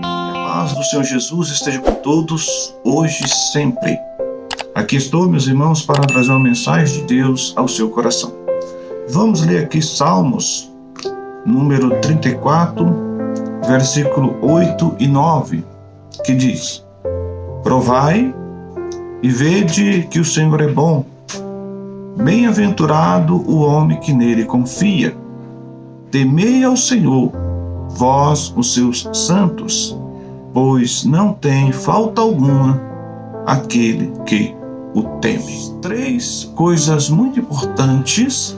A paz do Senhor Jesus esteja com todos, hoje e sempre. Aqui estou, meus irmãos, para trazer uma mensagem de Deus ao seu coração. Vamos ler aqui Salmos, número 34, versículo 8 e 9, que diz: Provai e vede que o Senhor é bom. Bem-aventurado o homem que nele confia. Temei ao Senhor, vós, os seus santos, pois não tem falta alguma aquele que o teme. 3 coisas muito importantes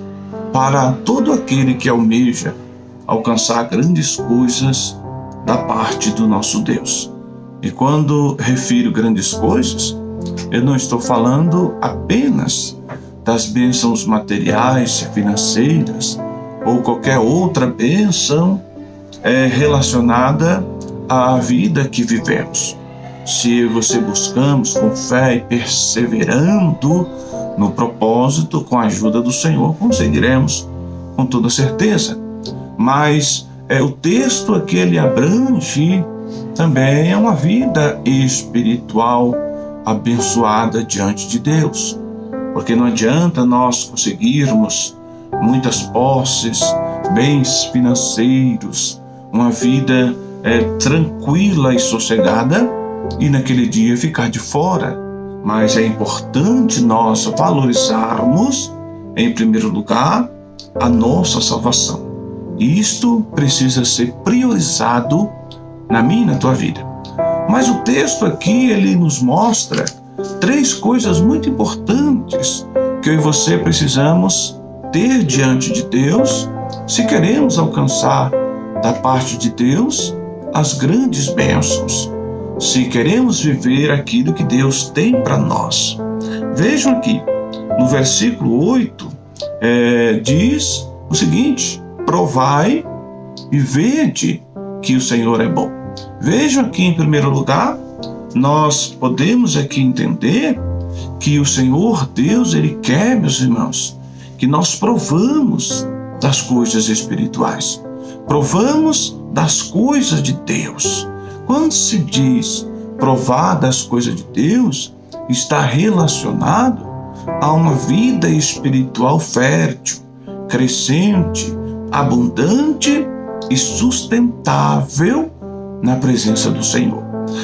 para todo aquele que almeja alcançar grandes coisas da parte do nosso Deus. E quando refiro grandes coisas, eu não estou falando apenas das bênçãos materiais e financeiras ou qualquer outra bênção relacionada à vida que vivemos. Se você buscamos com fé e perseverando no propósito, com a ajuda do Senhor, conseguiremos com toda certeza. Mas o texto aqui ele abrange também uma vida espiritual abençoada diante de Deus. Porque não adianta nós conseguirmos muitas posses, bens financeiros, uma vida tranquila e sossegada e naquele dia ficar de fora. Mas é importante nós valorizarmos, em primeiro lugar, a nossa salvação. E isto precisa ser priorizado na minha e na tua vida. Mas o texto aqui, ele nos mostra 3 coisas muito importantes que eu e você precisamos ter diante de Deus se queremos alcançar da parte de Deus as grandes bênçãos, se queremos viver aquilo que Deus tem para nós. Vejam aqui, no versículo 8, diz o seguinte: provai e vede que o Senhor é bom. Vejam aqui, em primeiro lugar, nós podemos aqui entender que o Senhor Deus, Ele quer, meus irmãos, que nós provamos das coisas espirituais, provamos das coisas de Deus. Quando se diz provar das coisas de Deus, está relacionado a uma vida espiritual fértil, crescente, abundante e sustentável na presença do Senhor.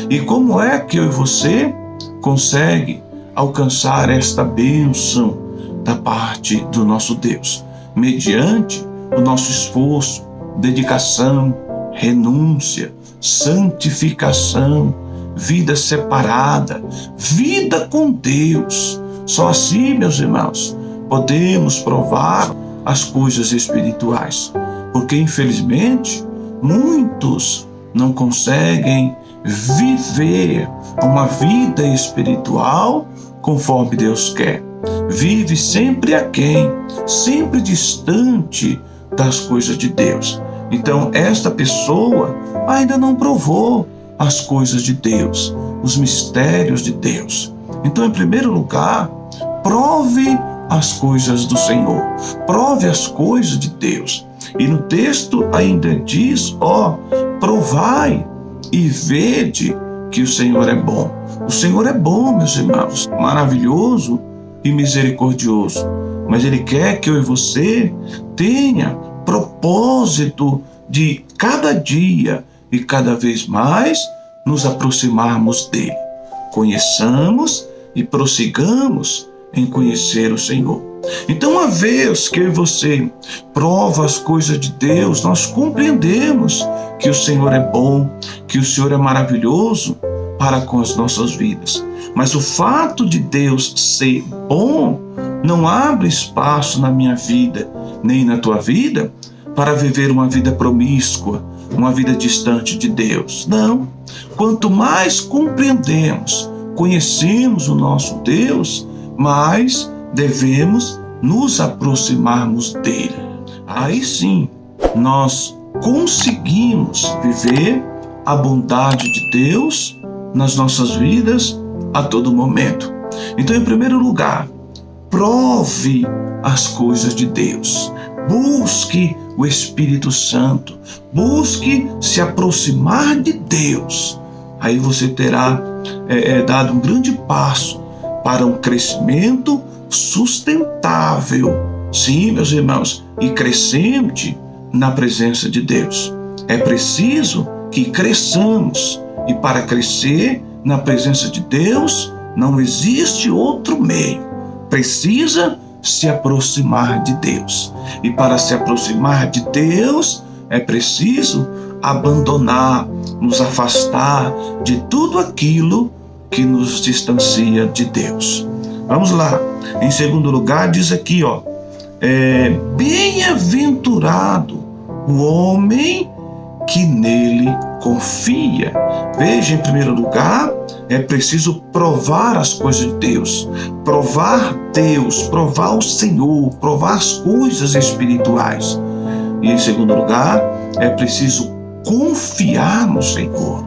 E como é que eu e você consegue alcançar esta bênção da parte do nosso Deus? Mediante o nosso esforço, dedicação, renúncia, santificação, vida separada, vida com Deus. Só assim, meus irmãos, podemos provar as coisas espirituais. Porque, infelizmente, muitos não conseguem viver uma vida espiritual conforme Deus quer. Vive sempre aquém, sempre distante das coisas de Deus. Então, esta pessoa ainda não provou as coisas de Deus, os mistérios de Deus. Então, em primeiro lugar, prove as coisas do Senhor, prove as coisas de Deus. E no texto ainda diz, provai e vede que o Senhor é bom. O Senhor é bom, meus irmãos, maravilhoso e misericordioso. Mas Ele quer que eu e você tenha propósito de cada dia e cada vez mais nos aproximarmos dEle. Conheçamos e prossigamos em conhecer o Senhor. Então, uma vez que eu e você prova as coisas de Deus, nós compreendemos que o Senhor é bom, que o Senhor é maravilhoso para com as nossas vidas. Mas o fato de Deus ser bom não abre espaço na minha vida, nem na tua vida, para viver uma vida promíscua, uma vida distante de Deus. Não. Quanto mais compreendemos, conhecemos o nosso Deus, mais devemos nos aproximarmos dele. Aí sim, nós conseguimos viver a bondade de Deus nas nossas vidas a todo momento. Então, em primeiro lugar, prove as coisas de Deus. Busque o Espírito Santo. Busque se aproximar de Deus. Aí você terá dado um grande passo para um crescimento sustentável. Sim, meus irmãos, e crescente na presença de Deus. É preciso que cresçamos. E para crescer na presença de Deus, não existe outro meio. Precisa se aproximar de Deus. E para se aproximar de Deus, é preciso abandonar, nos afastar de tudo aquilo que nos distancia de Deus. Vamos lá. Em segundo lugar, diz aqui, bem-aventurado o homem que nele confia. Veja, em primeiro lugar, é preciso provar as coisas de Deus, provar Deus, provar o Senhor, provar as coisas espirituais. E em segundo lugar, é preciso confiar no Senhor.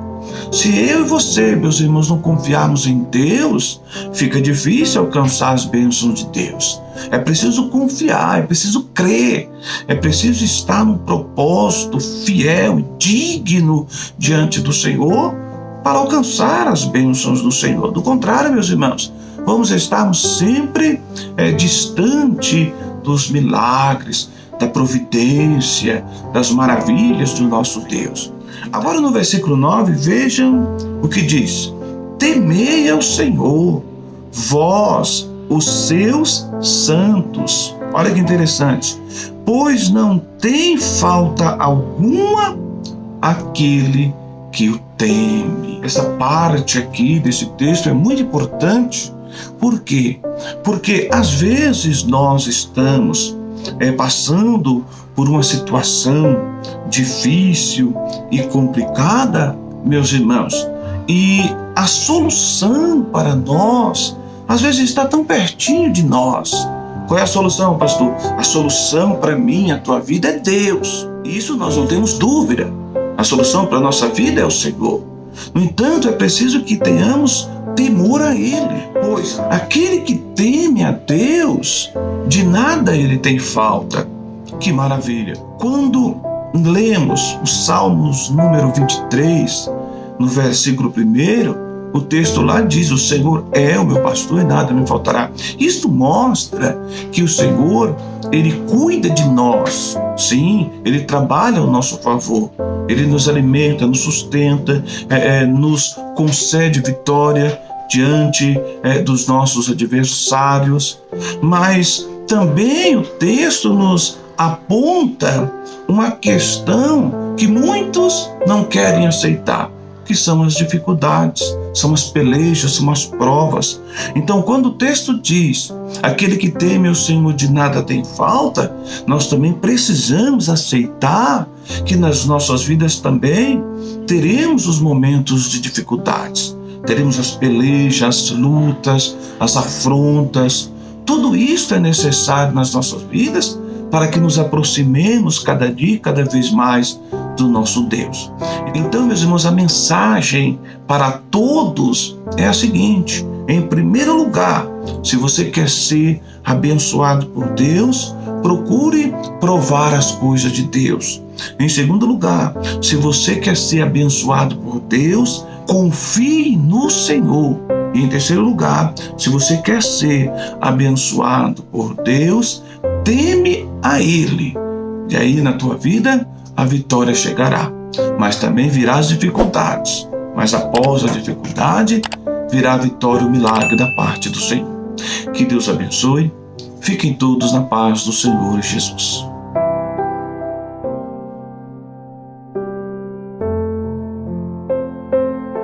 Se eu e você, meus irmãos, não confiarmos em Deus, fica difícil alcançar as bênçãos de Deus. É preciso confiar, é preciso crer, é preciso estar num propósito fiel e digno diante do Senhor para alcançar as bênçãos do Senhor. Do contrário, meus irmãos, vamos estarmos sempre distante dos milagres, da providência, das maravilhas do nosso Deus. Agora no versículo 9, vejam o que diz: temei ao Senhor, vós, os seus santos. Olha que interessante. Pois não tem falta alguma aquele que o teme. Essa parte aqui desse texto é muito importante. Por quê? Porque às vezes nós estamos passando por uma situação difícil e complicada, meus irmãos, e a solução para nós às vezes está tão pertinho de nós. Qual é a solução, pastor? A solução para mim, a tua vida, é Deus. Isso nós não temos dúvida. A solução para a nossa vida é o Senhor. No entanto, é preciso que tenhamos temor a Ele, pois aquele que teme a Deus, de nada ele tem falta. Que maravilha! Quando lemos o Salmos número 23, no versículo 1, o texto lá diz: o Senhor é o meu pastor e nada me faltará. Isto mostra que o Senhor, Ele cuida de nós. Sim, Ele trabalha ao nosso favor. Ele nos alimenta, nos sustenta, nos concede vitória diante dos nossos adversários. Mas também o texto nos aponta uma questão que muitos não querem aceitar, que são as dificuldades, são as pelejas, são as provas. Então, quando o texto diz: aquele que teme o Senhor de nada tem falta, nós também precisamos aceitar que nas nossas vidas também teremos os momentos de dificuldades, teremos as pelejas, as lutas, as afrontas. Tudo isso é necessário nas nossas vidas para que nos aproximemos cada dia, cada vez mais do nosso Deus. Então, meus irmãos, a mensagem para todos é a seguinte: em primeiro lugar, se você quer ser abençoado por Deus, procure provar as coisas de Deus. Em segundo lugar, se você quer ser abençoado por Deus, confie no Senhor. E em terceiro lugar, se você quer ser abençoado por Deus, teme a Ele. E aí na tua vida a vitória chegará. Mas também virá as dificuldades. Mas após a dificuldade, virá a vitória e o milagre da parte do Senhor. Que Deus abençoe. Fiquem todos na paz do Senhor Jesus.